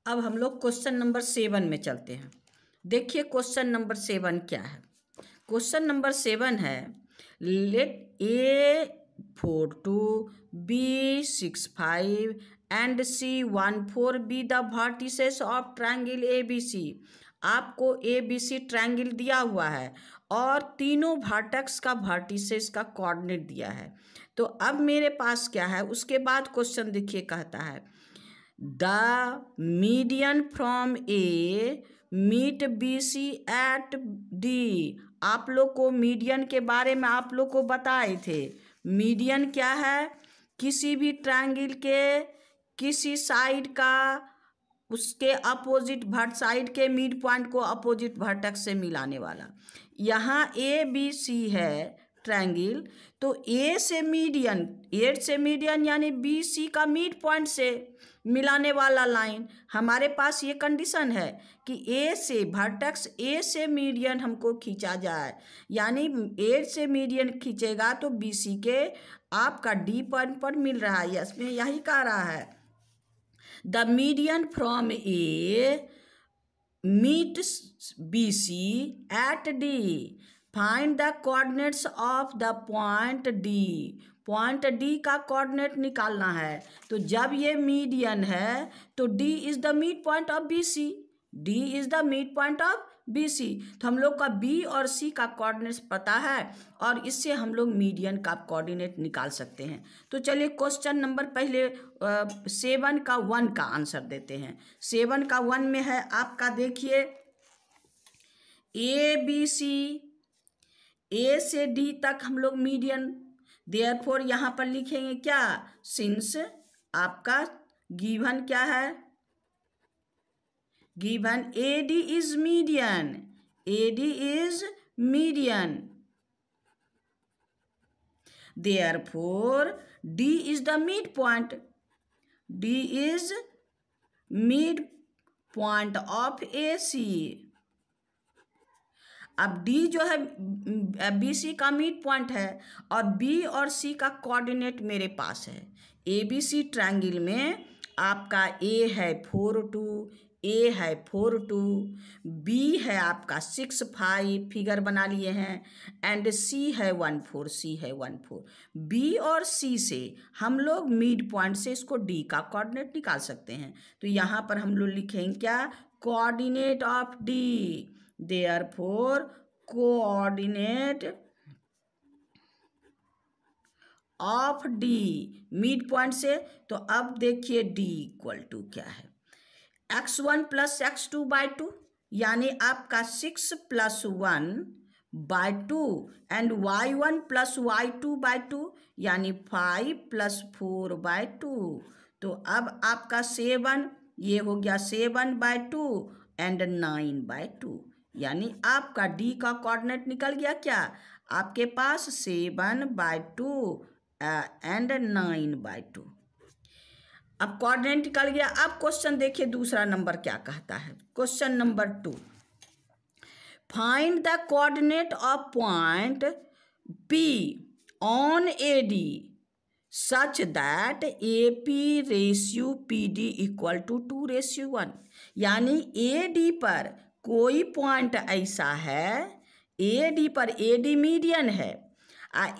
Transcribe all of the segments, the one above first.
अब हम लोग क्वेश्चन नंबर 7 में चलते हैं। देखिए क्वेश्चन नंबर 7 क्या है। क्वेश्चन नंबर 7 है let A42 B65 and C14 be the vertices of triangle ABC। आपको ABC ट्रायंगल दिया हुआ है और तीनों वर्टेक्स का वर्टिसेस का कोऑर्डिनेट दिया है। तो अब मेरे पास क्या है, उसके बाद क्वेश्चन देखिए कहता है the median from A meet BC at D। आप लोग को मीडियन के बारे में आप लोग को बताए थे। मीडियन क्या है, किसी भी ट्रायंगल के किसी साइड का उसके अपोजिट साइड के मिड पॉइंट को अपोजिट वर्टेक्स से मिलाने वाला। यहाँ ABC है ट्रायंगल, तो ए से मीडियन यानी BC का मिड पॉइंट से मिलाने वाला लाइन। हमारे पास ये कंडीशन है कि ए से वर्टेक्स ए से मीडियन हमको खींचा जाए, यानी ए से मीडियन खींचेगा तो BC के आपका D पॉइंट पर मिल रहा है। इसमें यही कह रहा है the median from A meet BC at D। Find the coordinates of the point D। Point D का कोऑर्डिनेट निकालना है। तो जब ये मीडियन है तो D is the mid point of BC। D is the mid point of BC। तो हम लोग का B और C का कोऑर्डिनेट्स पता है और इससे हम लोग मीडियन का कोऑर्डिनेट निकाल सकते हैं। तो चलिए क्वेश्चन नंबर पहले 7 का 1 का आंसर देते हैं। 7 का 1 में है आपका, देखिए ABC A से D तक हम लोग मीडियन, देयरफॉर यहाँ पर लिखेंगे क्या, सिंस आपका गिवन क्या है, given AD is median, AD is median, therefore D is the mid point, D is mid point of AC। अब D जो है BC का मिड पॉइंट है और B और C का कोऑर्डिनेट मेरे पास है। ABC ट्रायंगल में आपका A है 4 2, A है 4 2, B है आपका 6 5, फिगर बना लिए हैं, एंड C है 1 4, C है 1 4। B और C से हम लोग मिड पॉइंट से इसको D का कोऑर्डिनेट निकाल सकते हैं। तो यहाँ पर हम लोग लिखेंगे क्या, coordinate of D। Therefore, coordinate of D mid point से। तो अब देखिए D इक्वल टू क्या है, x1 प्लस x2/2, यानी आपका 6 + 1/2 एंड y1 प्लस y2/2 यानी 5 + 4/2। तो अब आपका 7 ये हो गया 7/2 एंड 9/2, यानी आपका D का कोऑर्डिनेट निकल गया क्या, आपके पास 7/2 एंड 9/2। अब कोऑर्डिनेट निकल गया। अब क्वेश्चन देखिए दूसरा नंबर क्या कहता है। Question number 2, find the coordinate of point P on AD such that AP/PD equal to 2:1। यानी AD पर कोई पॉइंट ऐसा है, AD पर AD मीडियन है,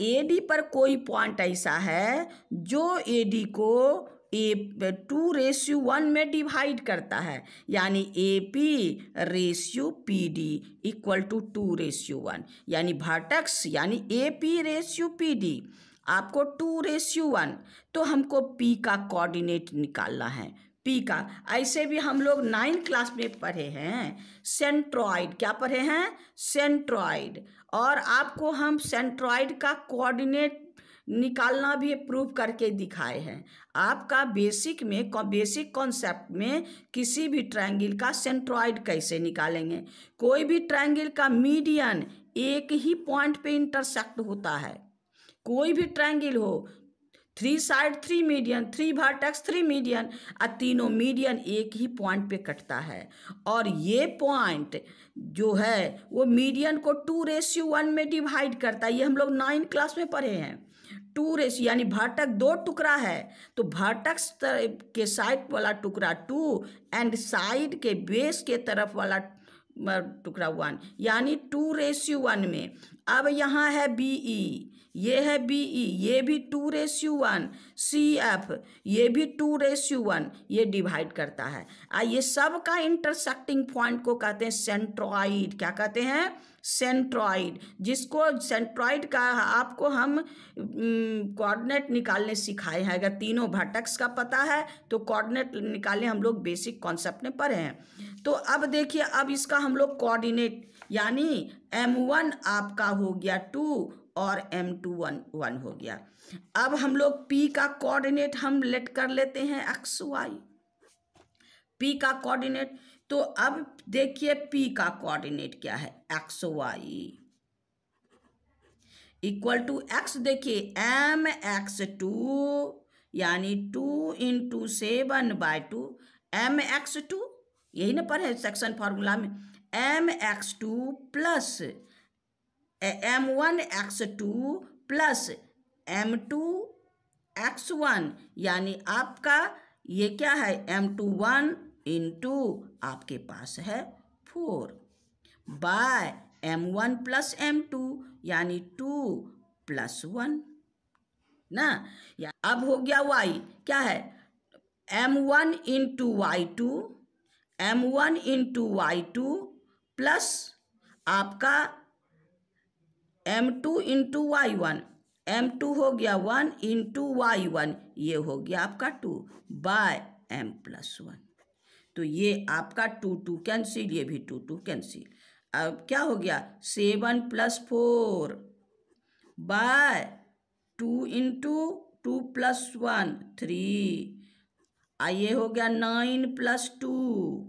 AD पर कोई पॉइंट ऐसा है जो AD को 2:1 में डिवाइड करता है, यानी AP/PD इक्वल टू 2:1। यानी वर्टेक्स यानी AP/PD आपको 2:1। तो हमको P का कोऑर्डिनेट निकालना है। P का ऐसे भी हम लोग 9 क्लास में पढ़े हैं, सेंट्रॉइड। क्या पढ़े हैं, सेंट्रॉइड। और आपको हम सेंट्रॉइड का कोऑर्डिनेट निकालना भी प्रूव करके दिखाए हैं। आपका बेसिक कॉन्सेप्ट में किसी भी ट्रायंगल का सेंट्रॉइड कैसे निकालेंगे। कोई भी ट्रायंगल का मीडियन एक ही पॉइंट पे इंटरसेक्ट होता है। कोई भी ट्रायंगल हो, 3 साइड 3 मीडियन, 3 वर्टेक्स 3 मीडियन, और तीनों मीडियन एक ही पॉइंट पे कटता है। और ये पॉइंट जो है वो मीडियन को 2:1 में डिवाइड करता है। ये हम लोग 9 क्लास में पढ़े हैं। टू रेशियो यानी भाटक 2 टुकड़ा है तो भाटक के साइड वाला टुकड़ा 2 एंड साइड के बेस के तरफ वाला टुकड़ा 1 यानी 2:1 में। अब यहाँ है BE, ये है BE, ये भी 2:1, CF ये भी 2:1, ये डिवाइड करता है। ये सब का इंटरसेक्टिंग पॉइंट को कहते हैं सेंट्रॉइड। क्या कहते हैं? सेंट्रॉइड। जिसको सेंट्रॉइड का आपको हम कोऑर्डिनेट निकालने सिखाए हैं। अगर तीनों भाटक्स का पता है तो कोऑर्डिनेट निकालने हम लोग बेसिक कॉन्सेप्ट में पढ़े हैं। तो अब देखिए, अब इसका हम लोग कोऑर्डिनेट यानी M1 आपका हो गया 2 और M2 1 हो गया। अब हम लोग P का कोऑर्डिनेट हम लेट कर लेते हैं XY, P का कोऑर्डिनेट। तो अब देखिए P का कोऑर्डिनेट क्या है? XY इक्वल टू X, देखिए MX2 यानी 2 × 7/2 MX2, यही ना पढ़े सेक्शन फार्मूला में, MX2 plus M1X2 plus M2X1 यानी आपका ये क्या है? M21 इंटू आपके पास है 4 बाय M1 प्लस M2 यानी 2 + 1 ना। या अब हो गया Y, क्या है? M1 × Y2, M1 × Y2 plus आपका M2 × Y1, M2 हो गया 1 × Y1, ये हो गया आपका 2 बाय M + 1। तो ये आपका 2 2 कैंसिल, ये भी 2 2 कैंसिल। अब क्या हो गया? 7 + 4 बाय 2 × 2 + 1 3, ये हो गया 9 + 2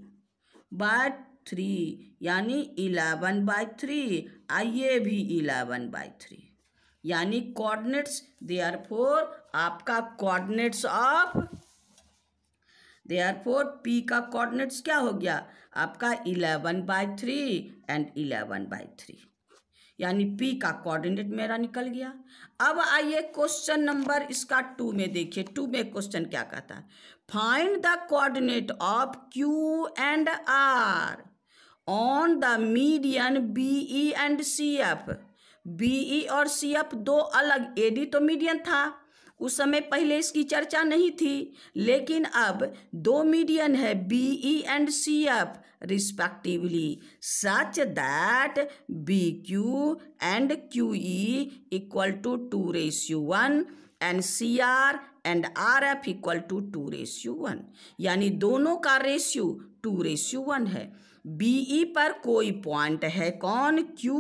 बाय 3 यानी 11/3, ये भी 11/3 यानी कोऑर्डिनेट्स। देयरफॉर आपका कोऑर्डिनेट्स ऑफ, देयरफॉर P का कोऑर्डिनेट्स क्या हो गया? आपका 11/3 एंड 11/3 यानी P का कोऑर्डिनेट मेरा निकल गया। अब आइए क्वेश्चन नंबर इसका 2 में देखिए। 2 में क्वेश्चन क्या कहता है? Find the coordinate of Q and R on the median BE and CF। BE और CF दो अलग, AD तो मीडियन था उस समय, पहले इसकी चर्चा नहीं थी, लेकिन अब दो मीडियन है BE and CF respectively, such that BQ and QE equal to 2:1 and CR and RF equal to 2:1 यानी दोनों का रेशियो 2:1 है। BE पर कोई पॉइंट है, कौन? Q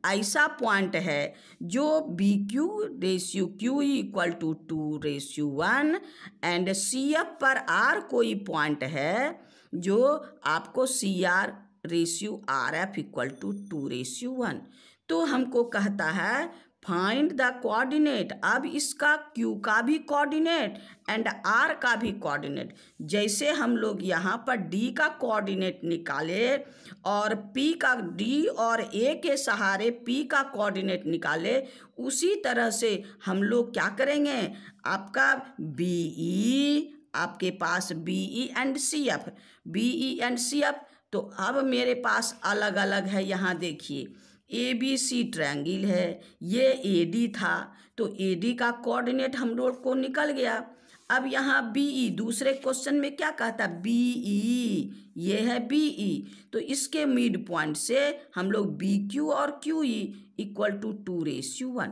ऐसा पॉइंट है जो BQ ratio QE equal to 2:1 and CF पर R कोई पॉइंट है जो आपको CR ratio RF equal to 2:1। तो हमको कहता है फाइंड द कोऑर्डिनेट। अब इसका Q का भी कोऑर्डिनेट एंड R का भी कोऑर्डिनेट। जैसे हम लोग यहाँ पर D का कोऑर्डिनेट निकाले और P का D और A के सहारे P का कोऑर्डिनेट निकाले, उसी तरह से हम लोग क्या करेंगे? आपका BE, आपके पास BE and CF, BE and CF। तो अब मेरे पास अलग अलग है, यहाँ देखिए ABC ट्रायंगल है, ये AD था, तो AD का कोऑर्डिनेट हम लोग को निकल गया। अब यहाँ BE दूसरे क्वेश्चन में क्या कहता? BE, ये है BE, तो इसके मिड पॉइंट से हम लोग BQ और QE इक्वल टू 2:1।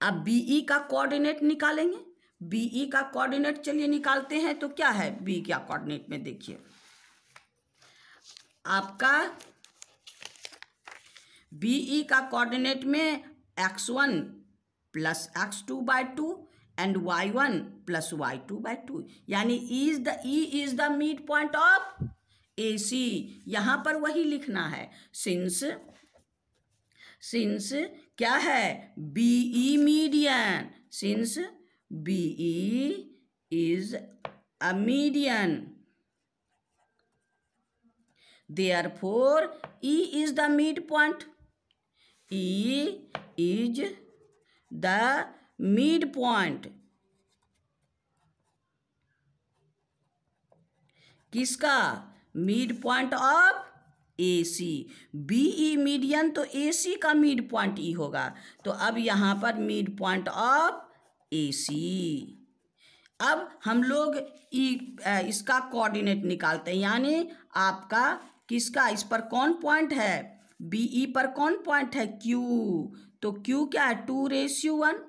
अब BE का कोऑर्डिनेट निकालेंगे। BE का कोऑर्डिनेट चलिए निकालते हैं। तो क्या है B का कोऑर्डिनेट में? देखिए आपका BE का कोऑर्डिनेट में x1 + x2/2 and y1 + y2/2 यानी E is the mid point of AC। यहाँ पर वही लिखना है, सिंस क्या है? BE median, since BE is a median, therefore E is the midpoint, E is the mid point किसका? Mid point of AC। BE median तो AC का मिड पॉइंट E होगा, तो अब यहाँ पर मिड पॉइंट ऑफ AC। अब हम लोग इसका कोऑर्डिनेट निकालते हैं, यानी आपका किसका, इस पर कौन पॉइंट है? BE पर कौन पॉइंट है? Q। तो Q क्या है? 2:1,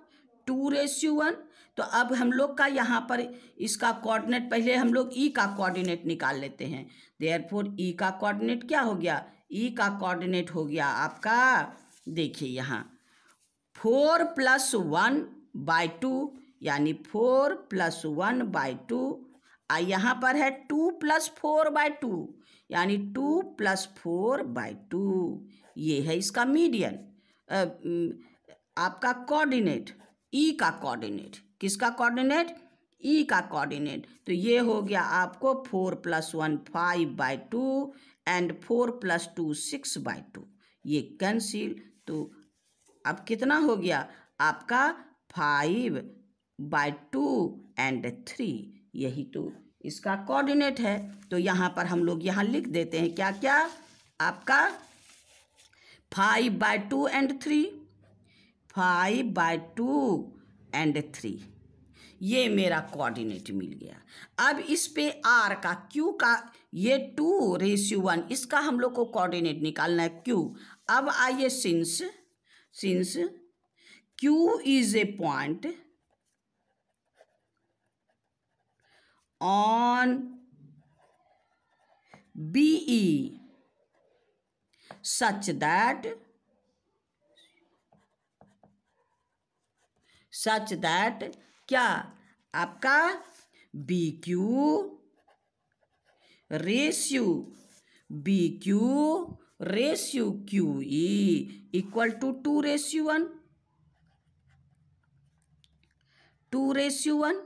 2:1। तो अब हम लोग का यहाँ पर इसका कोऑर्डिनेट, पहले हम लोग E का कोऑर्डिनेट निकाल लेते हैं। देयरफॉर E का कोऑर्डिनेट क्या हो गया? E का कोऑर्डिनेट हो गया आपका, देखिए यहाँ 4 + 1/2, यानी 4 + 1/2। यहाँ पर है 2 + 4/2, यानी 2 + 4/2। ये है इसका मीडियन, आपका कोऑर्डिनेट, E का कोऑर्डिनेट। किसका कोऑर्डिनेट? E का कोऑर्डिनेट। तो ये हो गया आपको 4 + 1 5/2 एंड 4 + 2 6/2। ये कैंसिल, तो अब कितना हो गया आपका? 5/2 एंड 3। यही तो इसका कोऑर्डिनेट है। तो यहाँ पर हम लोग यहाँ लिख देते हैं क्या क्या, आपका 5/2 एंड 3, 5/2 एंड 3। ये मेरा कोऑर्डिनेट मिल गया। अब इस पे R का, Q का, ये 2:1, इसका हम लोग को कोऑर्डिनेट निकालना है Q। अब आइए, since Q is a point on BE such that क्या आपका BQ ratio QE equal to 2:1, 2:1।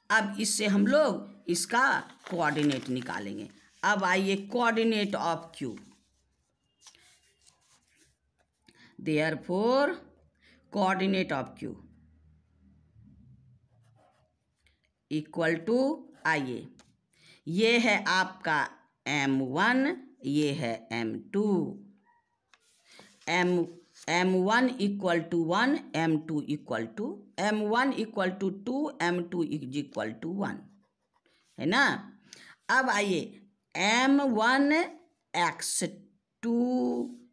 अब इससे हम लोग इसका कोऑर्डिनेट निकालेंगे। अब आइए, coordinate of Q, therefore coordinate of Q equal to, आइए, ये है आपका M1, ये है M2। M1 equal to 1, M1 equal to 2, M2 is equal to 1, है ना। अब आइए, M1x2,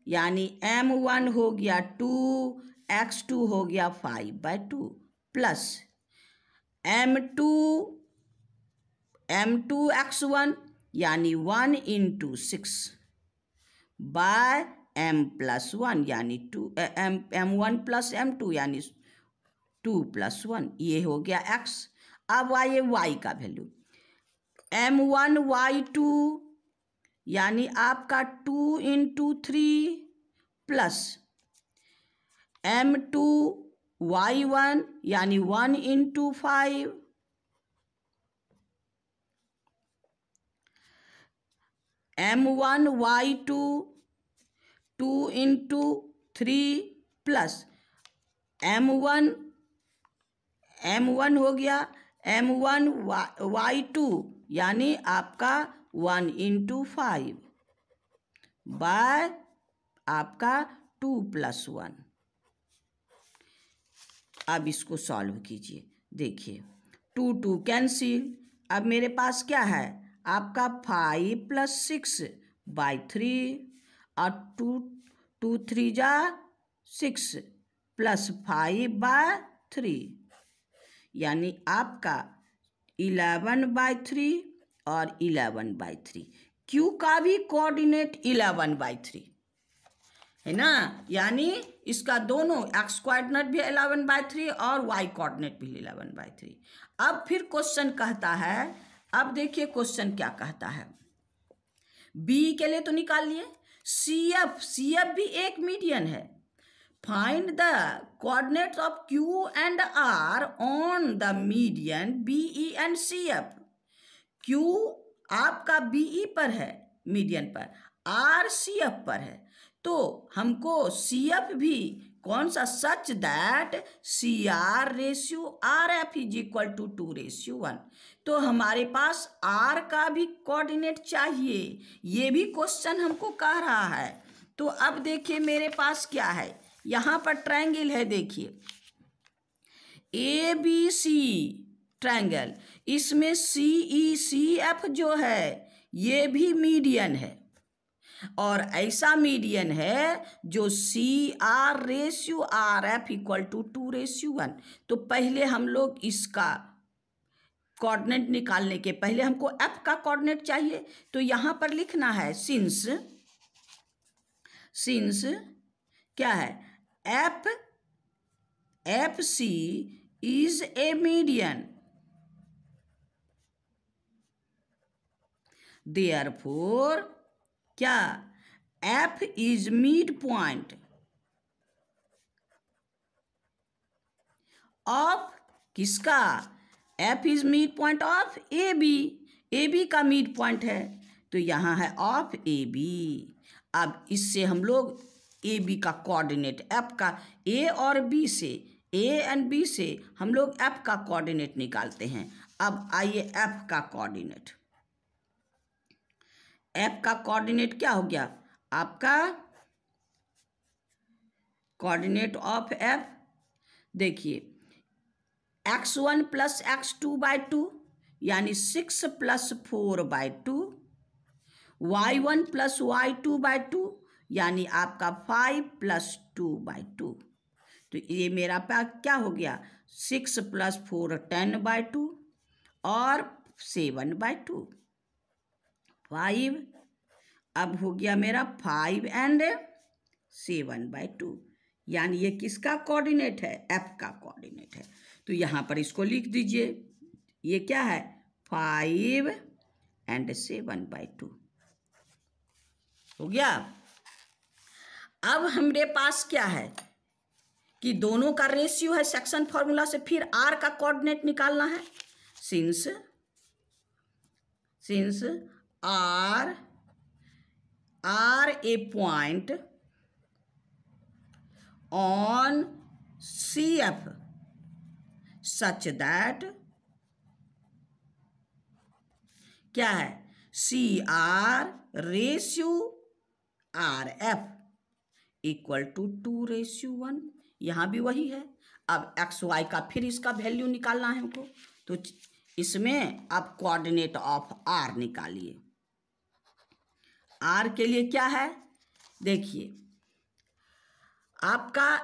यानी M1 हो गया 2, x2 हो गया 5/2, प्लस M2x1, यानी 1 × 6 बाय M+1, यानी M1 + M2, यानी 2 + 1। ये हो गया x। अब आइए y का वैल्यू, M1y2, यानी आपका 2 × 3 प्लस M2y1, यानी 1 × 5, M1y2 2 × 3 प्लस M1 हो गया M1y2, यानी आपका 1 × 5 बाय आपका 2 + 1। अब इसको सॉल्व कीजिए, देखिए 2 2 कैंसिल। अब मेरे पास क्या है आपका 5 + 6/3 और 2 3 जा 6 प्लस 5/3, यानी आपका 11/3 और 11/3। Q का भी कोऑर्डिनेट 11/3 है ना, यानी इसका दोनों x कोऑर्डिनेट भी 11/3 और y कोऑर्डिनेट भी 11/3। अब फिर क्वेश्चन कहता है, अब देखिए क्वेश्चन क्या कहता है, B के लिए तो निकाल लिए, CF भी एक मीडियन है। Find the coordinates of Q and R on the median BE and CF। Q आपका BE पर है मीडियन पर, R CF पर है, तो हमको CF भी कौन सा? Such that CR/RF is equal to 2:1। तो हमारे पास R का भी कोऑर्डिनेट चाहिए, ये भी क्वेश्चन हमको कह रहा है। तो अब देखिए मेरे पास क्या है, यहाँ पर ट्रायंगल है, देखिए ABC ट्रायंगल, इसमें CECF जो है ये भी मीडियन है, और ऐसा मीडियन है जो CR/RF इक्वल टू 2:1। तो पहले हम लोग इसका कोऑर्डिनेट निकालने के पहले हमको F का कोऑर्डिनेट चाहिए। तो यहाँ पर लिखना है सिंस क्या है, FC is a median, therefore क्या, F is mid point of किसका, F is mid point of AB का मिड पॉइंट है, तो यहाँ है ऑफ AB। अब इससे हम लोग AB का कोऑर्डिनेट F का A और B से, A एंड B से हम लोग F का कोऑर्डिनेट निकालते हैं। अब आइए F का कोऑर्डिनेट, F का कोऑर्डिनेट क्या हो गया आपका, कोऑर्डिनेट ऑफ F देखिए x1 + x2/2 यानी 6 + 4/2, y1 + y2/2 यानी आपका 5 + 2/2। तो ये मेरा क्या हो गया, 6 + 4 10/2 और 7/2 5। अब हो गया मेरा 5 एंड 7/2, यानी ये किसका कोऑर्डिनेट है, F का कोऑर्डिनेट है। तो यहाँ पर इसको लिख दीजिए, ये क्या है 5 एंड 7/2 हो गया। अब हमारे पास क्या है कि दोनों का रेशियो है सेक्शन फॉर्मूला से, फिर R का कोऑर्डिनेट निकालना है। Since R A point on CF such that क्या है, CR/RF इक्वल टू 2:1, यहाँ भी वही है। अब XY का फिर इसका वैल्यू निकालना है हमको, तो इसमें आप कोऑर्डिनेट ऑफ R निकालिए। R के लिए क्या है, देखिए आपका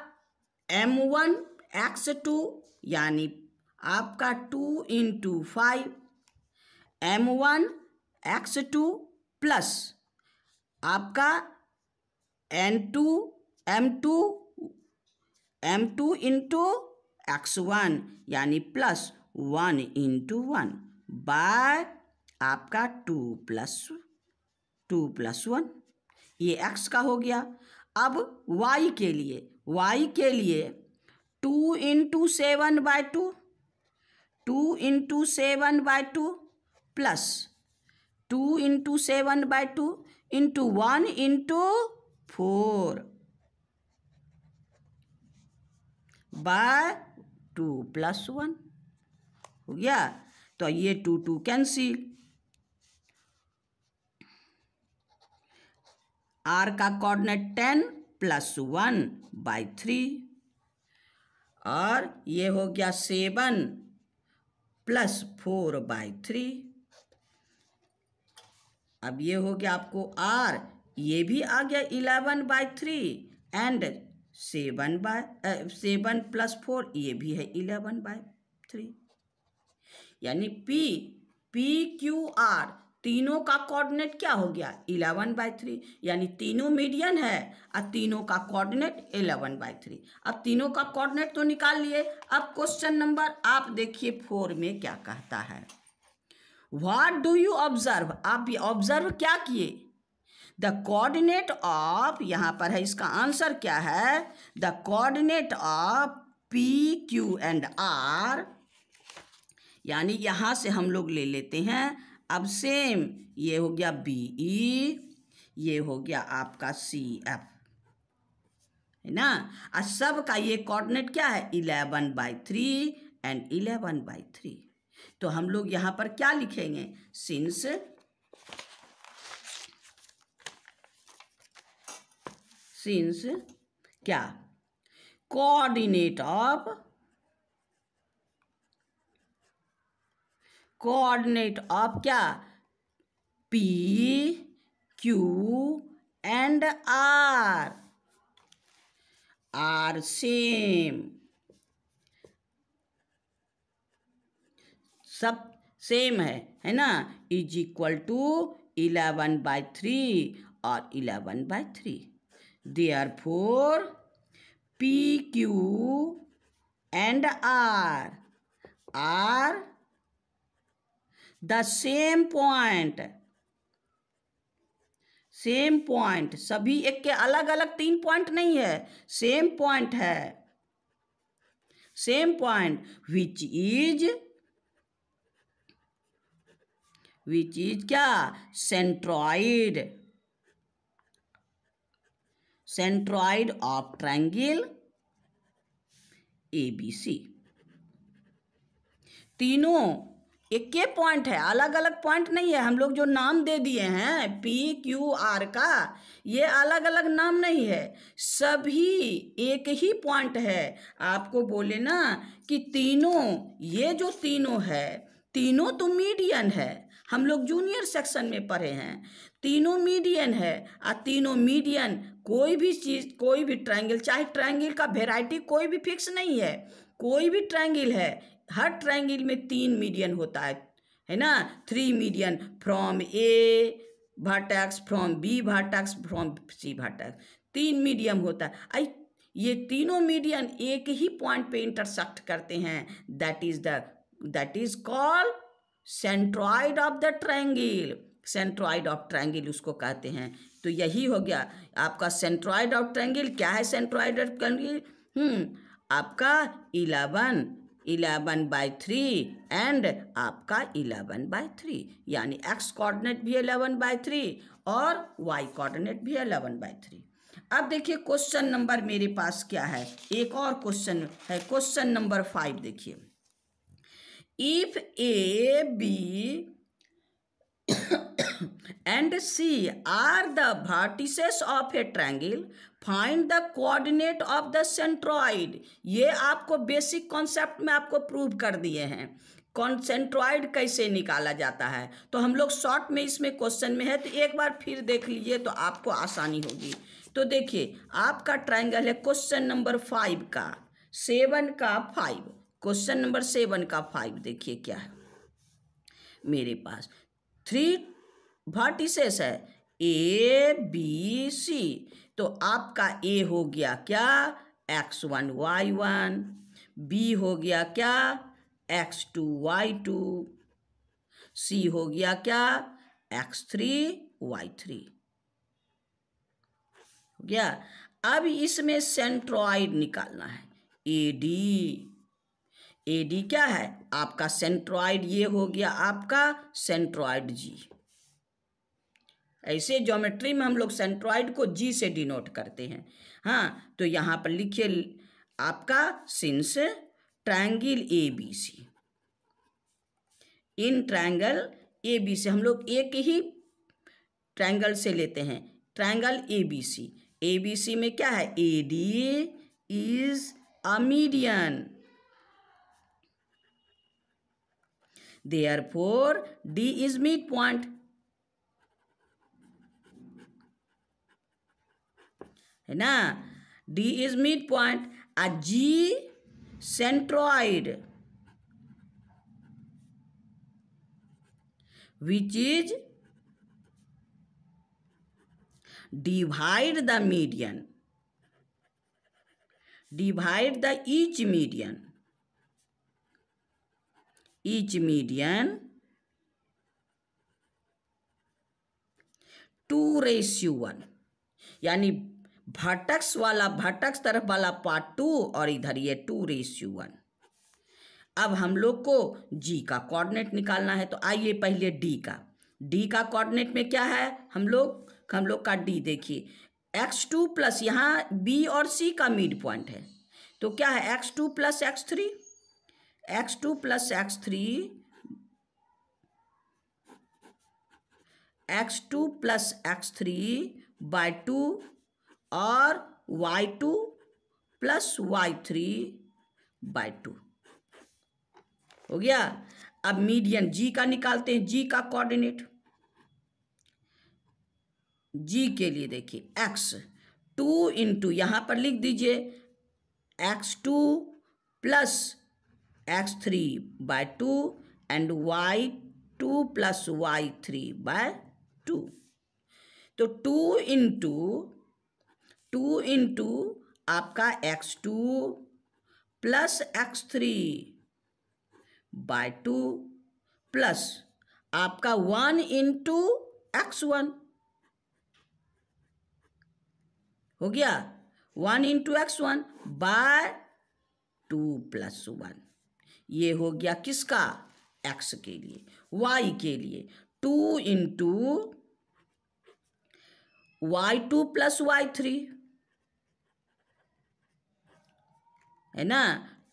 M1 x2 यानी आपका 2 × 5 M1 x2 प्लस आपका M2 × x1 यानी प्लस 1 × 1 बाय आपका 2 + 1, ये x का हो गया। अब y के लिए 2 × 7/2 प्लस 2 × 7/2 × 1 × 4 बाय 2 + 1 हो गया। तो ये 2 कैंसिल, R का कोऑर्डिनेट 10 + 1/3 और ये हो गया 7 + 4/3। अब ये हो गया आपको R, ये भी आ गया 11/3 एंड 7 + 4 ये भी है 11/3, यानी PQR तीनों का कोऑर्डिनेट क्या हो गया 11/3, यानी तीनों मीडियन है और तीनों का कोऑर्डिनेट 11/3। अब तीनों का कोऑर्डिनेट तो निकाल लिए। अब क्वेश्चन नंबर आप देखिए 4 में क्या कहता है, व्हाट डू यू ऑब्जर्व, आप ऑब्जर्व क्या किए, द कोऑर्डिनेट ऑफ, यहाँ पर है इसका आंसर क्या है, the coordinate of PQ and R, यानी यहाँ से हम लोग ले लेते हैं। अब सेम ये हो गया BE, ये हो गया आपका CF है ना। और सब का ये कोऑर्डिनेट क्या है 11/3 एंड 11/3। तो हम लोग यहाँ पर क्या लिखेंगे, सिंस क्या कोऑर्डिनेट ऑफ क्या P, Q and R same, सब सेम है ना, इज इक्वल टू 11/3 और 11/3। Therefore P, Q and R are the same point, सभी एक के अलग अलग 3 पॉइंट नहीं है, सेम पॉइंट है, सेम पॉइंट विच इज क्या सेंट्रॉइड ऑफ ट्रायंगल ABC। तीनों एक के पॉइंट है, अलग अलग पॉइंट नहीं है। हम लोग जो नाम दे दिए हैं PQR का, ये अलग अलग नाम नहीं है, सभी एक ही पॉइंट है। आपको बोले ना कि तीनों, ये जो तीनों है, तीनों तो मीडियन है, हम लोग जूनियर सेक्शन में पढ़े हैं, तीनों मीडियन है। और तीनों मीडियन, कोई भी चीज, कोई भी ट्रायंगल, चाहे ट्रायंगल का वेराइटी कोई भी फिक्स नहीं है, कोई भी ट्रायंगल है, हर ट्रायंगल में 3 मीडियन होता है ना, 3 median from A vertex, from B vertex, from C vertex, 3 medium होता है। ये तीनों मीडियन एक ही पॉइंट पे इंटरसेक्ट करते हैं, that is called centroid of the triangle, centroid of triangle उसको कहते हैं। तो यही हो गया आपका सेंट्रॉइड ऑफ ट्रायंगल। क्या है सेंट्रॉइड ऑफ ट्रायंगल? आपका 11/3 एंड आपका 11/3, यानी x कोऑर्डिनेट भी 11/3 और y कोऑर्डिनेट भी 11/3। अब देखिए क्वेश्चन नंबर मेरे पास क्या है, एक और क्वेश्चन है, क्वेश्चन नंबर 5 देखिए। If A, B and C are the vertices of a triangle, find the coordinate of the centroid। ये आपको बेसिक कॉन्सेप्ट में आपको प्रूव कर दिए हैं, सेंट्रॉइड कैसे निकाला जाता है। तो हम लोग शॉर्ट में इसमें क्वेश्चन में है, तो एक बार फिर देख लीजिए तो आपको आसानी होगी। तो देखिए आपका ट्रायंगल है क्वेश्चन नंबर 5 का, 7 का 5, क्वेश्चन नंबर 7 का 5 देखिए क्या है मेरे पास। 3 वर्टिसेस है ABC। तो आपका A हो गया क्या x1 y1, B हो गया क्या x2 y2, C हो गया क्या x3 y3 हो गया। अब इसमें सेंट्रॉइड निकालना है, AD क्या है आपका सेंट्रॉइड, ये हो गया आपका सेंट्रॉइड G। ऐसे ज्योमेट्री में हम लोग सेंट्रॉइड को G से डिनोट करते हैं। हाँ, तो यहाँ पर लिखिए आपका since triangle ABC, in triangle ABC हम लोग एक ही ट्रायंगल से लेते हैं, ट्रायंगल ABC में क्या है AD is a median, therefore D is midpoint, है ना, D is midpoint। a G centroid which is divide the median, divide the each median 2:1, यानी वर्टेक्स वाला, वर्टेक्स तरफ वाला पार्ट 2 और इधर ये 2:1। अब हम लोग को G का कोऑर्डिनेट निकालना है, तो आइए पहले D का कोऑर्डिनेट में क्या है हम लोग का D देखिए, x2 प्लस, यहाँ बी और सी का मिड पॉइंट है, तो क्या है x2 plus x3, x2 plus x3, x2 plus x3 by 2 और y2 प्लस y3 बाय 2 हो गया। अब मीडियन g का निकालते हैं, g का कोऑर्डिनेट। g के लिए देखिए x2 इंटू, यहाँ पर लिख दीजिए x2 plus x3 by 2 and y2 plus y3 by 2। तो 2 इंटू आपका x2 plus x3 by 2 plus आपका 1 इंटू x1 हो गया, 1 इंटू x1 बाय 2 प्लस 1। ये हो गया किसका, x के लिए। y के लिए 2 इंटू y2 प्लस y3 है ना,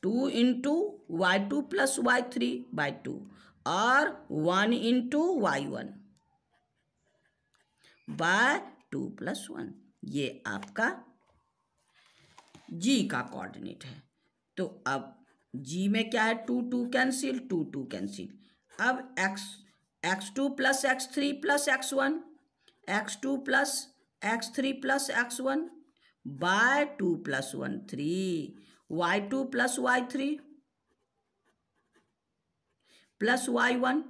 2 into y2 plus y3 by 2 और 1 इंटू y1 बाय 2 प्लस 1। ये आपका g का कोऑर्डिनेट है। तो अब g में क्या है, 2 कैंसिल, 2 कैंसिल। अब x2 plus x3 plus x1, x2 plus x3 plus x1 by 2 plus 1 3, y2 plus y3 plus y1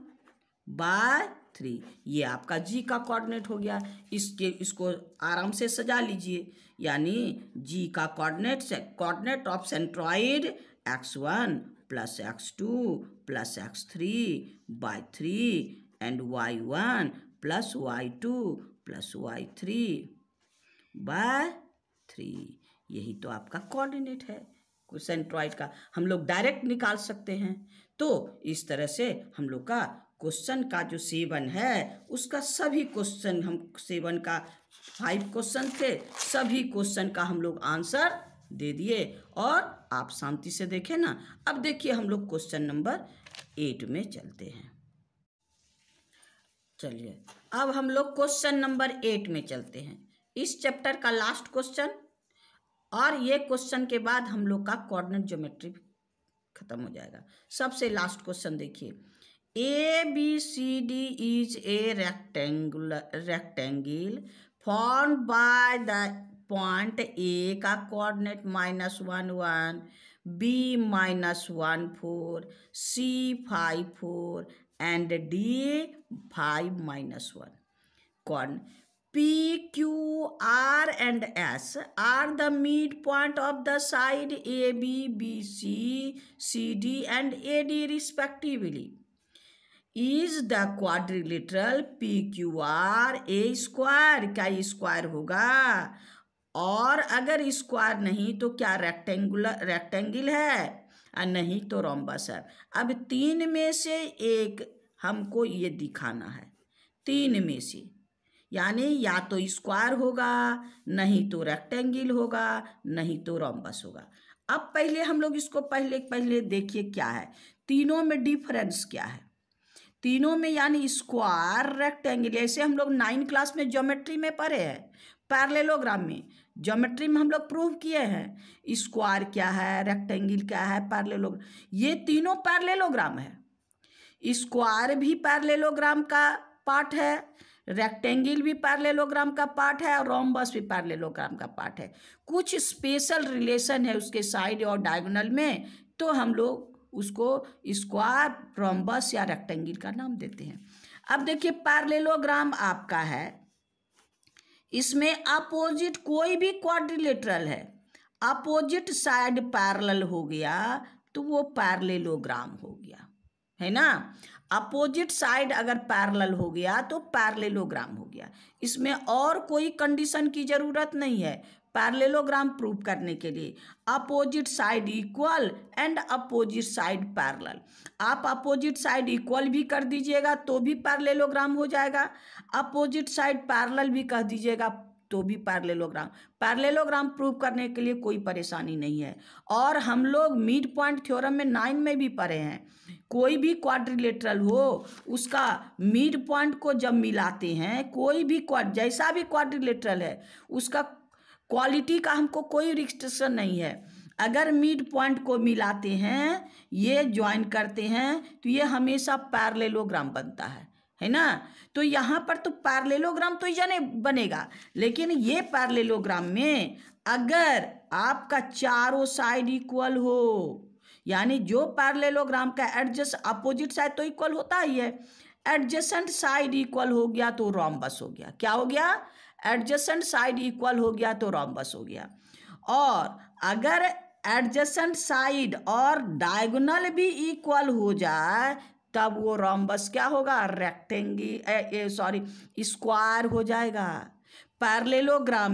by 3। ये आपका g का कोऑर्डिनेट हो गया। इसको आराम से सजा लीजिए, यानी g का coordinate of centroid x1 plus x2 plus x3 by 3 and y1 plus y2 plus y3 by 3। यही तो आपका कोऑर्डिनेट है सेंट्रॉइड का, हम लोग डायरेक्ट निकाल सकते हैं। तो इस तरह से हम लोग का क्वेश्चन का जो 7 है उसका सभी क्वेश्चन, हम 7 का 5 क्वेश्चन थे, सभी क्वेश्चन का हम लोग आंसर दे दिए और आप शांति से देखें ना। अब देखिए हम लोग क्वेश्चन नंबर 8 में चलते हैं। चलिए अब हम लोग क्वेश्चन नंबर 8 में चलते हैं, इस चैप्टर का लास्ट क्वेश्चन। और ये क्वेश्चन के बाद हम लोग का कोऑर्डिनेट ज्योमेट्री खत्म हो जाएगा। सबसे लास्ट क्वेश्चन देखिए, ABCD is a rectangle formed by the point A का coordinate -1 1, B -1 4, C 5 4 and D 5 -1। Coordinate P, Q, R and S are the midpoint of the side AB, BC, CD and AD respectively. Is the quadrilateral PQR a square? क्या square होगा? और अगर square नहीं तो क्या rectangle है? और नहीं तो रोम्बस है। अब 3 में से एक हमको ये दिखाना है, 3 में से, यानी या तो स्क्वायर होगा, नहीं तो रेक्टेंगल होगा, नहीं तो रोम्बस होगा। अब पहले हम लोग इसको पहले देखिए क्या है, तीनों में डिफरेंस क्या है। तीनों में यानी स्क्वायर रेक्टेंगल, ऐसे हम लोग 9 क्लास में ज्योमेट्री में पढ़े हैं, पैरेललोग्राम में ज्योमेट्री में हम लोग प्रूव किए हैं स्क्वायर क्या है, रेक्टेंगल क्या है, पैरेललोग्राम। ये तीनों पैरेललोग्राम है, स्क्वायर भी पैरेललोग्राम का पार्ट है, रेक्टेंगल भी पैरेललोग्राम का पार्ट है और रोम्बस भी पैरेललोग्राम का पार्ट है। कुछ स्पेशल रिलेशन है उसके साइड और डायगोनल में, तो हम लोग उसको स्क्वायर, रोम्बस या रेक्टेंगल का नाम देते हैं। अब देखिए पैरेललोग्राम आपका है, इसमें अपोजिट कोई भी क्वाड्रिलेटरल है, अपोजिट साइड पैरेलल हो गया तो वो पैरेललोग्राम हो गया, है ना। अपोजिट साइड अगर पैरेलल हो गया तो पैरेललोग्राम हो गया। इसमें और कोई कंडीशन की जरूरत नहीं है पैरेललोग्राम प्रूव करने के लिए। Opposite side equal and opposite side parallel, आप अपोजिट साइड इक्वल भी कर दीजिएगा तो भी पैरेललोग्राम हो जाएगा, अपोजिट साइड पैरेलल भी कह दीजिएगा तो भी पैरेललोग्राम प्रूव करने के लिए कोई परेशानी नहीं है। और हम लोग मिड पॉइंट थ्योरम में 9 में भी पढ़े हैं, कोई भी क्वाड्रिलेटरल हो उसका मिड पॉइंट को जब मिलाते हैं, कोई भी जैसा भी क्वाड्रिलेटरल है उसका क्वालिटी का हमको कोई रिस्ट्रिक्शन नहीं है। अगर मिड पॉइंट को मिलाते हैं, ये ज्वाइन करते हैं, तो ये हमेशा पैरेललोग्राम बनता है ना। तो यहाँ पर तो पैरेललोग्राम तो ही बनेगा, लेकिन ये पैरेललोग्राम में अगर आपका चारों साइड इक्वल हो, यानी जो पैरेललोग्राम का एडजस्ट अपोजिट साइड तो इक्वल होता ही है, एडजेसेंट साइड इक्वल हो गया तो रोम्बस हो गया। क्या हो गया? एडजेसेंट साइड इक्वल हो गया तो रोम्बस हो गया। और अगर एडजेसेंट साइड और डायगोनल भी इक्वल हो जाए तब वो रोम्बस क्या होगा? स्क्वायर हो जाएगा। पैरेललोग्राम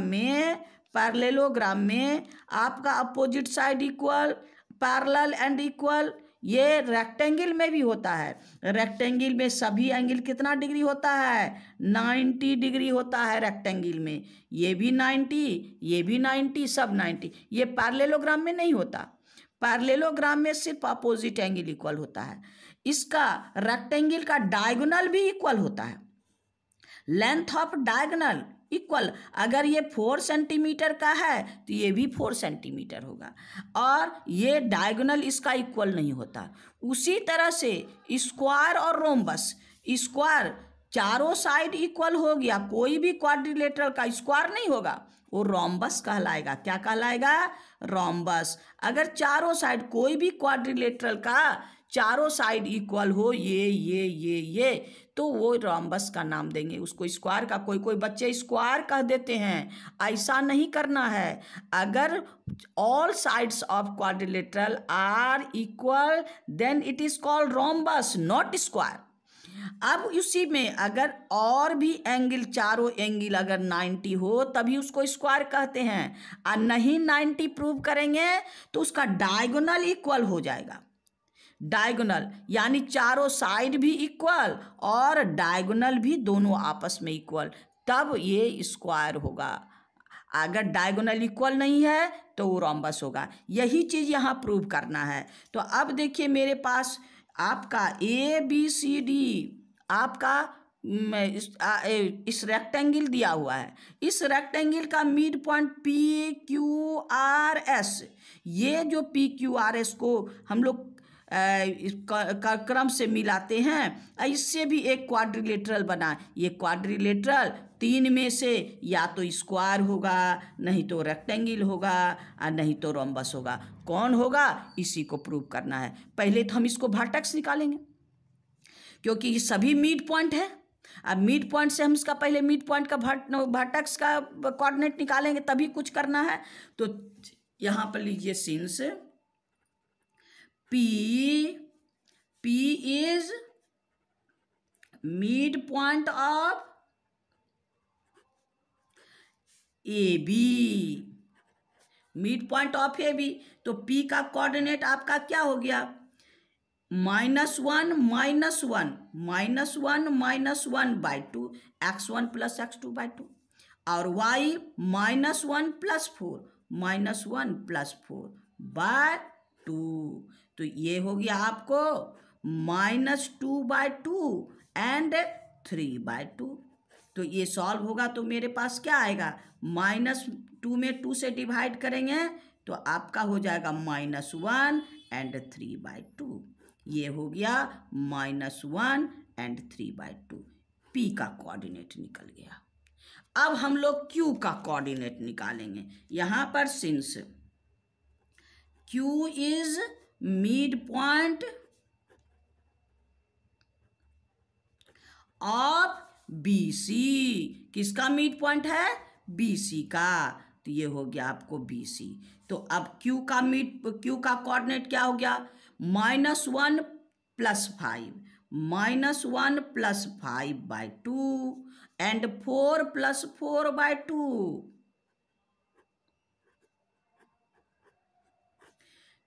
में आपका opposite side equal, parallel and equal, ये रेक्टेंगल में भी होता है। रेक्टेंगल में सभी एंगल कितना डिग्री होता है? 90 डिग्री होता है रेक्टेंगल में। ये भी 90, ये भी 90, सब 90। ये पैरेललोग्राम में नहीं होता। पैरेललोग्राम में सिर्फ अपोजिट एंगल इक्वल होता है। इसका रेक्टेंगल का डायगोनल भी इक्वल होता है। लेंथ ऑफ डायगोनल इक्वल, अगर ये 4 सेंटीमीटर का है तो ये भी 4 सेंटीमीटर होगा, और ये डायगोनल इसका इक्वल नहीं होता। उसी तरह से स्क्वायर और रोम्बस, स्क्वायर चारों साइड इक्वल हो गया, कोई भी क्वाड्रिलेटरल का स्क्वायर नहीं होगा, वो रोम्बस कहलाएगा। क्या कहलाएगा? रोम्बस। अगर चारों साइड कोई भी क्वाड्रिलेटरल का चारों साइड इक्वल हो, ये तो वो रोम्बस का नाम देंगे। उसको स्क्वायर का कोई बच्चे स्क्वायर कह देते हैं, ऐसा नहीं करना है। अगर all sides of quadrilateral are equal then it is called rhombus, not square. अब उसी में अगर और भी एंगल, चारों एंगल अगर 90 हो तभी उसको स्क्वायर कहते हैं, और नहीं 90 प्रूव करेंगे तो उसका डायगोनल इक्वल हो जाएगा। डायगोनल यानी चारों साइड भी इक्वल और डायगोनल भी दोनों आपस में इक्वल, तब ये स्क्वायर होगा। अगर डायगोनल इक्वल नहीं है तो वो रोम्बस होगा। यही चीज़ यहाँ प्रूव करना है। तो अब देखिए मेरे पास आपका ABCD आपका इस रेक्टेंगल दिया हुआ है। इस रेक्टेंगल का मिड पॉइंट PQRS, ये जो PQRS को हम लोग क्रम से मिलाते हैं, इससे भी एक क्वाड्रिलेटरल बना। ये क्वाड्रिलेटरल 3 में से या तो स्क्वायर होगा, नहीं तो रेक्टेंगल होगा, और नहीं तो रोम्बस होगा। कौन होगा इसी को प्रूव करना है। पहले तो हम इसको वर्टेक्स निकालेंगे, क्योंकि ये सभी मिड पॉइंट है। अब मिड पॉइंट से हम इसका पहले मिड पॉइंट का वर्टेक्स का कोऑर्डिनेट निकालेंगे, तभी कुछ करना है। तो यहाँ पर लीजिए since P is midpoint of AB, mid point of AB, तो P का कोऑर्डिनेट आपका क्या हो गया? -1 -1/2 x1 + x2/2, और y -1 + 4 -1 + 4/2। तो ये हो गया आपको -2/2 एंड 3/2। तो ये सॉल्व होगा तो मेरे पास क्या आएगा? -2 में 2 से डिवाइड करेंगे तो आपका हो जाएगा -1 एंड 3/2। ये हो गया -1 एंड 3/2। P का कोऑर्डिनेट निकल गया। अब हम लोग Q का कोऑर्डिनेट निकालेंगे। यहाँ पर since Q is mid point of BC, किसका मिड पॉइंट है? BC का। तो ये हो गया आपको BC। तो अब Q का कोऑर्डिनेट क्या हो गया? -1 + 5 -1 + 5/2 एंड 4 + 4/2।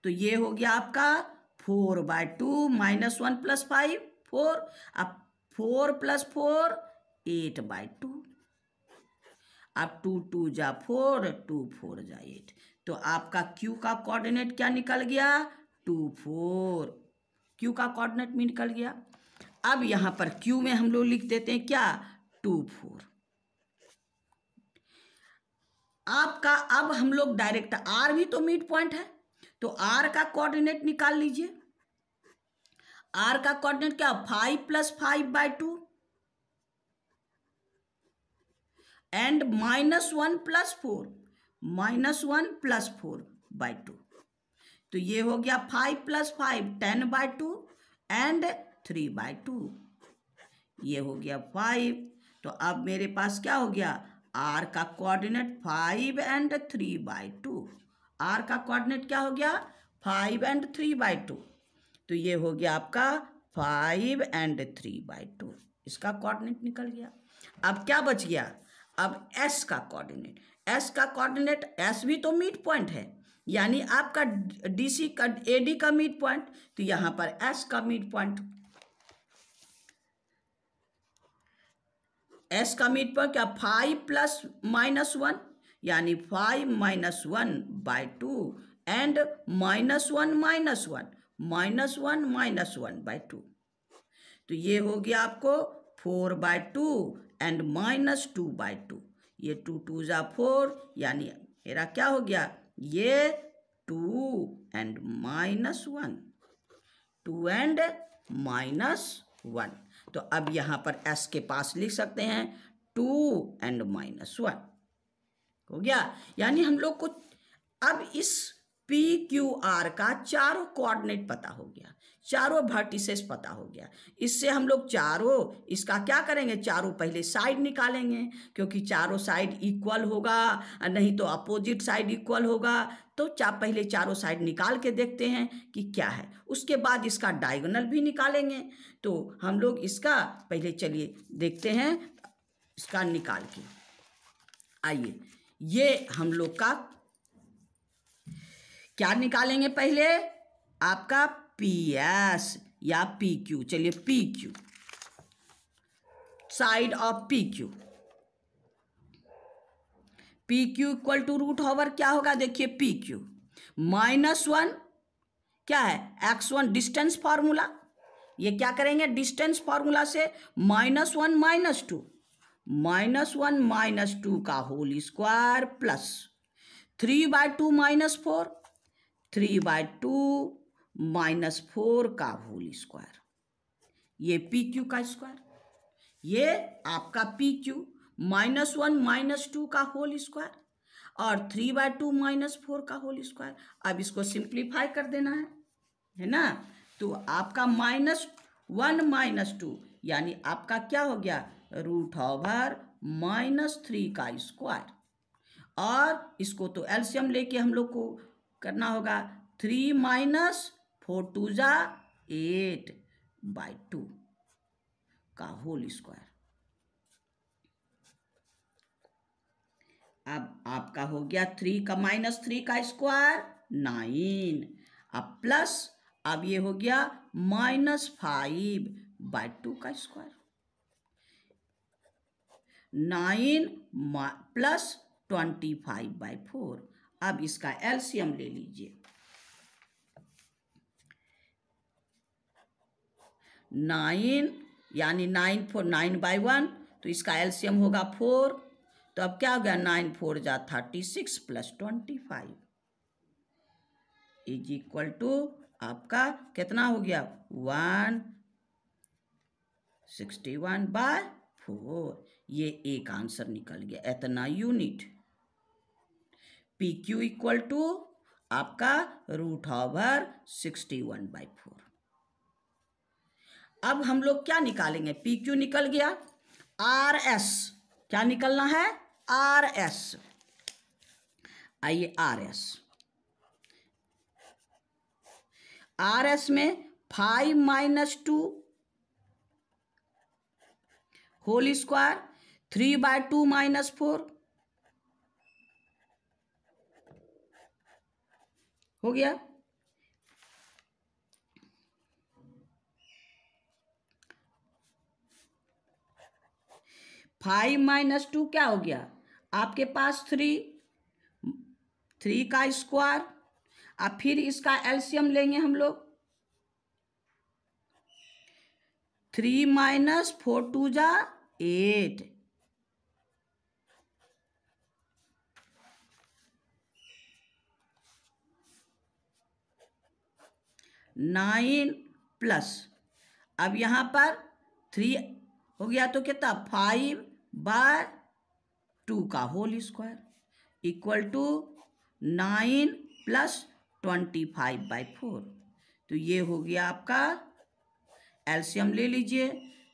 तो ये हो गया आपका 4/2 -1 + 5 4, अब 4 + 4 8/2। अब 2 2 जा 4, 2 4 जा 8, तो आपका Q का कोऑर्डिनेट क्या निकल गया? 2 4, Q का कोऑर्डिनेट में निकल गया। अब यहाँ पर Q में हम लोग लिख देते हैं क्या? 2 4। आपका अब हम लोग डायरेक्ट R भी तो मिड पॉइंट है, तो R का कोऑर्डिनेट निकाल लीजिए। R का कोऑर्डिनेट क्या? 5 + 5/2 एंड -1 + 4, -1 + 4/2, तो ये हो गया 5 + 5 10/2 एंड 3/2, ये हो गया 5। तो अब मेरे पास क्या हो गया? R का कोऑर्डिनेट 5 एंड 3/2, R का कोऑर्डिनेट क्या हो गया? 5 एंड 3/2, तो ये हो गया आपका 5 एंड 3/2, इसका कोऑर्डिनेट निकल गया। अब क्या बच गया? अब S का कोऑर्डिनेट, S का कोऑर्डिनेट, S भी तो मिड पॉइंट है, यानी आपका DC का AD का मिड पॉइंट, तो यहाँ पर S का मिड पॉइंट, S का मिड पॉइंट क्या? 5 + -1, यानी 5 - 1/2 एंड -1 - 1 -1/2, तो ये हो गया आपको 4/2 एंड -2/2, ये 2 2 जा 4, यानी मेरा क्या हो गया? ये 2 एंड -1, 2 एंड -1, तो अब यहाँ पर S के पास लिख सकते हैं 2 एंड -1 हो गया। यानी हम लोग को अब इस PQR का चारों कोऑर्डिनेट पता हो गया, चारों वर्टिसेस पता हो गया। इससे हम लोग चारों इसका क्या करेंगे? चारों पहले साइड निकालेंगे, क्योंकि चारों साइड इक्वल होगा, नहीं तो अपोजिट साइड इक्वल होगा, तो पहले चारों साइड निकाल के देखते हैं कि क्या है, उसके बाद इसका डायगोनल भी निकालेंगे। तो हम लोग इसका पहले चलिए देखते हैं, इसका निकाल के आइए, ये हम लोग का क्या निकालेंगे? पहले आपका PS या PQ, चलिए PQ, side of PQ, PQ equal to root over क्या होगा? देखिए PQ -1 क्या है? x1 डिस्टेंस फार्मूला, ये क्या करेंगे? डिस्टेंस फार्मूला से -1 -2, -1 -2 का होल स्क्वायर प्लस 3/2 -4, 3/2 -4 का होल स्क्वायर, ये PQ का स्क्वायर, ये आपका PQ -1 -2 का होल स्क्वायर और 3/2 -4 का होल स्क्वायर। अब इसको सिंप्लीफाई कर देना है ना, तो आपका -1 -2 यानी आपका क्या हो गया? √3 का स्क्वायर, और इसको तो एलसीएम लेके हम लोग को करना होगा, 3 - 4 2 जा 8/2 का होल स्क्वायर। अब आपका हो गया 3 का -3 का स्क्वायर 9, अब प्लस, अब ये हो गया -5/2 का स्क्वायर, 9 प्लस 25/4। अब इसका एलसीएम ले लीजिए, 9 यानी 9/1, तो इसका एलसीएम होगा 4, तो अब क्या हो गया? 9 4 जा 36 प्लस 25 इज इक्वल टू आपका कितना हो गया? 161/4, ये एक आंसर निकल गया, इतना यूनिट। PQ इक्वल टू आपका √61/4। अब हम लोग क्या निकालेंगे? PQ निकल गया, RS क्या निकलना है? RS, आइए RS में 5 - 2 होल स्क्वायर, 3/2 -4 हो गया, 5 - 2 क्या हो गया? आपके पास 3 का स्क्वायर। अब फिर इसका एलसीएम लेंगे हम लोग। 3 माइनस 4 2 जा 8, 9 प्लस, अब यहाँ पर 3 हो गया तो कितना 5/2 का whole square equal to 9 plus 25/4। तो ये हो गया आपका, एलसीएम ले लीजिए।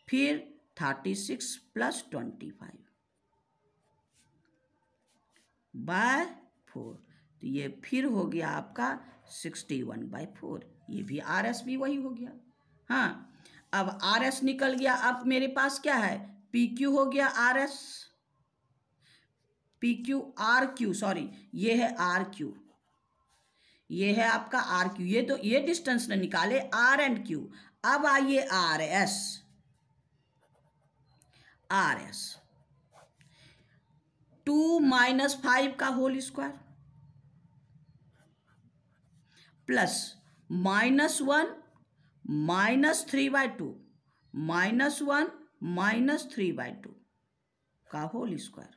फिर 36 प्लस 25/4, तो ये फिर हो गया आपका 61/4। ये भी आर एस भी वही हो गया। हाँ, अब आर एस निकल गया। अब मेरे पास क्या है, पी क्यू हो गया R S, P Q R Q, sorry ये है आर क्यू, ये है आपका आर क्यू। ये तो ये डिस्टेंस ने निकाले आर एंड क्यू। अब आइए R S, R S 2 minus 5 का whole square plus -1 minus 3/2 -1 minus 3/2 का होल स्क्वायर।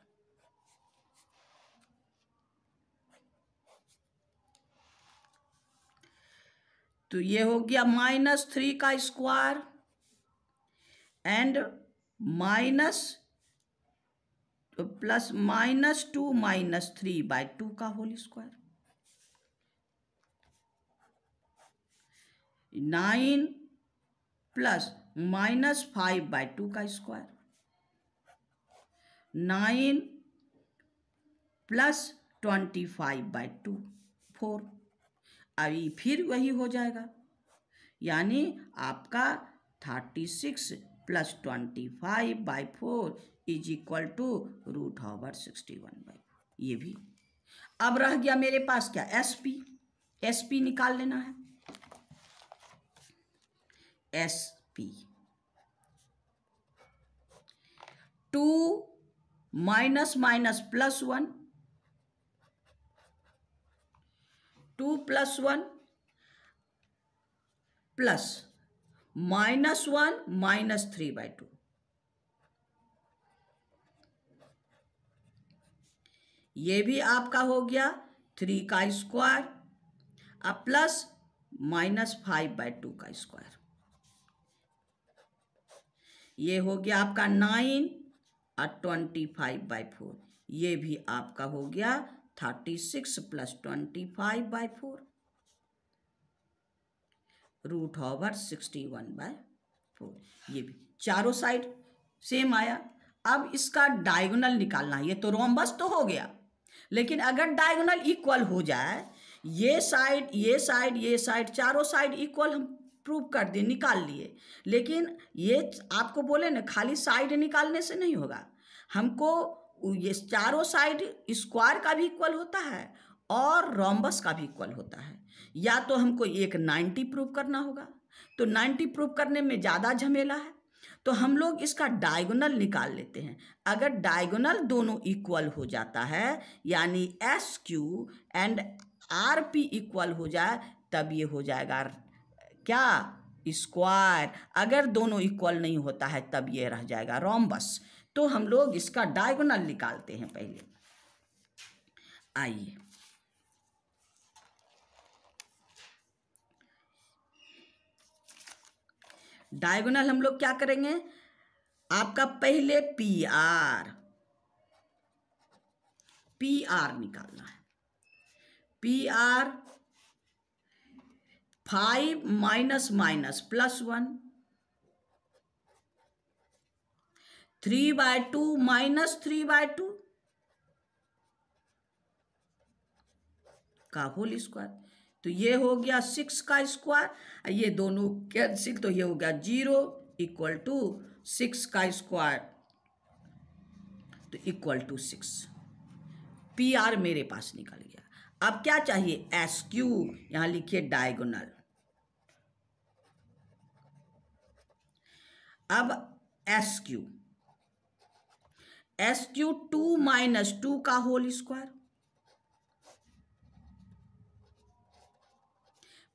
तो ये हो गया -3 का square and minus plus -2 minus 3/2 का होल स्क्वायर, 9 प्लस -5/2 का स्क्वायर, 9 प्लस 25/2 4। अभी फिर वही हो जाएगा, यानी आपका 36 प्लस 25/4 इज इक्वल टू √61/4। ये भी। अब रह गया मेरे पास क्या, एसपी। एसपी निकाल लेना है। SP 2 minus minus +1, 2 + 1 plus -1 minus 3/2, ये भी आपका हो गया 3 का स्क्वायर अब प्लस -5/2 का स्क्वायर। ये हो गया आपका 9 और 25/4। ये भी आपका हो गया 36 प्लस 25/4 √61/4। ये भी चारों साइड सेम आया। अब इसका डायगोनल निकालना है। ये तो रोम्बस तो हो गया, लेकिन अगर डायगोनल इक्वल हो जाए, ये साइड ये साइड ये साइड चारों साइड इक्वल हम प्रूव कर दिए, निकाल लिए। लेकिन ये आपको बोले ना, खाली साइड निकालने से नहीं होगा। हमको ये चारों साइड स्क्वायर का भी इक्वल होता है और रोम्बस का भी इक्वल होता है। या तो हमको एक 90 प्रूव करना होगा, तो 90 प्रूव करने में ज़्यादा झमेला है, तो हम लोग इसका डायगोनल निकाल लेते हैं। अगर डायगोनल दोनों इक्वल हो जाता है, यानी S Q and R P equal हो जाए, तब ये हो जाएगा क्या, स्क्वायर। अगर दोनों इक्वल नहीं होता है तब ये रह जाएगा रोम्बस। तो हम लोग इसका डायगोनल निकालते हैं पहले। आइए, डायगोनल हम लोग क्या करेंगे, आपका पहले पी आर निकालना है। P R 5 minus minus +1, 3/2 minus 3/2 का होल स्क्वायर। तो ये हो गया 6 का स्क्वायर, ये दोनों कैंसिल, तो ये हो गया 0 इक्वल टू 6 का स्क्वायर, तो इक्वल टू 6। पी आर मेरे पास निकल गया। अब क्या चाहिए, एस क्यू। यहां लिखिए डायगोनल। अब एस क्यू, SQ2 माइनस 2 का होल स्क्वायर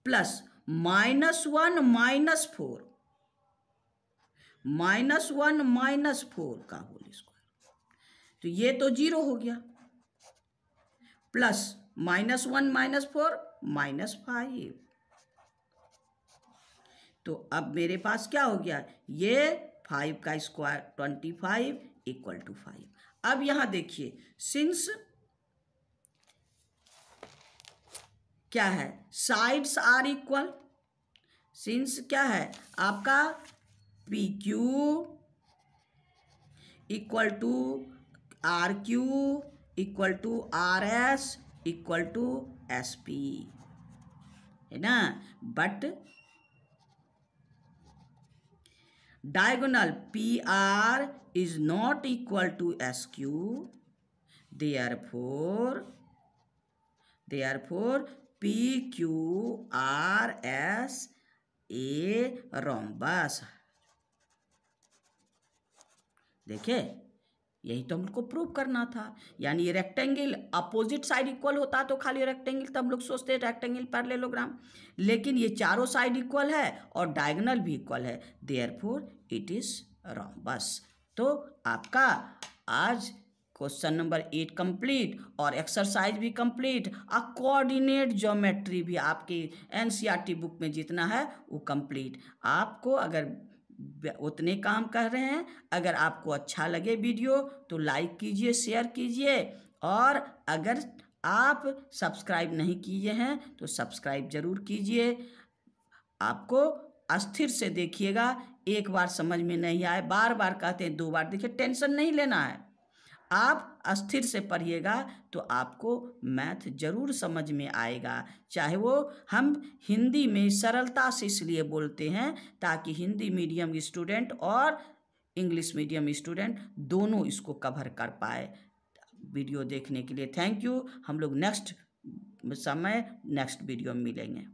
प्लस -1 -4 -1 -4 का होल स्क्वायर, तो ये तो 0 हो गया, प्लस -1 -4 -5, तो अब मेरे पास क्या हो गया, ये 5 का स्क्वायर 25 इक्वल टू 5। अब यहां देखिए, सिंस क्या है, साइड्स आर इक्वल, सिंस क्या है आपका PQ equal to RQ equal to RS equal to SP, है ना, but diagonal PR is not equal to SQ, therefore PQRS a rhombus. देखिए, यही तो हमको प्रूव करना था, यानी रेक्टेंगल अपोजिट साइड इक्वल होता तो खाली रेक्टेंगल, तब हम लोग सोचते रेक्टेंगल पैरेललोग्राम, लेकिन ये चारों साइड इक्वल है और डायगोनल भी इक्वल है, देयरफॉर इट इज रोम्बस। तो आपका आज क्वेश्चन नंबर 8 कंप्लीट और एक्सरसाइज भी कंप्लीट, और कोऑर्डिनेट ज्योमेट्री भी आपकी NCERT बुक में जितना है वो कंप्लीट। आपको अगर उतने काम कर रहे हैं, अगर आपको अच्छा लगे वीडियो तो लाइक कीजिए, शेयर कीजिए, और अगर आप सब्सक्राइब नहीं किए हैं तो सब्सक्राइब जरूर कीजिए। आपको अस्थिर से देखिएगा, एक बार समझ में नहीं आए, बार बार कहते हैं 2 बार देखिए, टेंशन नहीं लेना है, आप अस्थिर से पढ़िएगा तो आपको मैथ जरूर समझ में आएगा। चाहे वो हम हिंदी में सरलता से इसलिए बोलते हैं ताकि हिंदी मीडियम स्टूडेंट और इंग्लिश मीडियम स्टूडेंट दोनों इसको कवर कर पाए। वीडियो देखने के लिए थैंक यू। हम लोग नेक्स्ट वीडियो में मिलेंगे।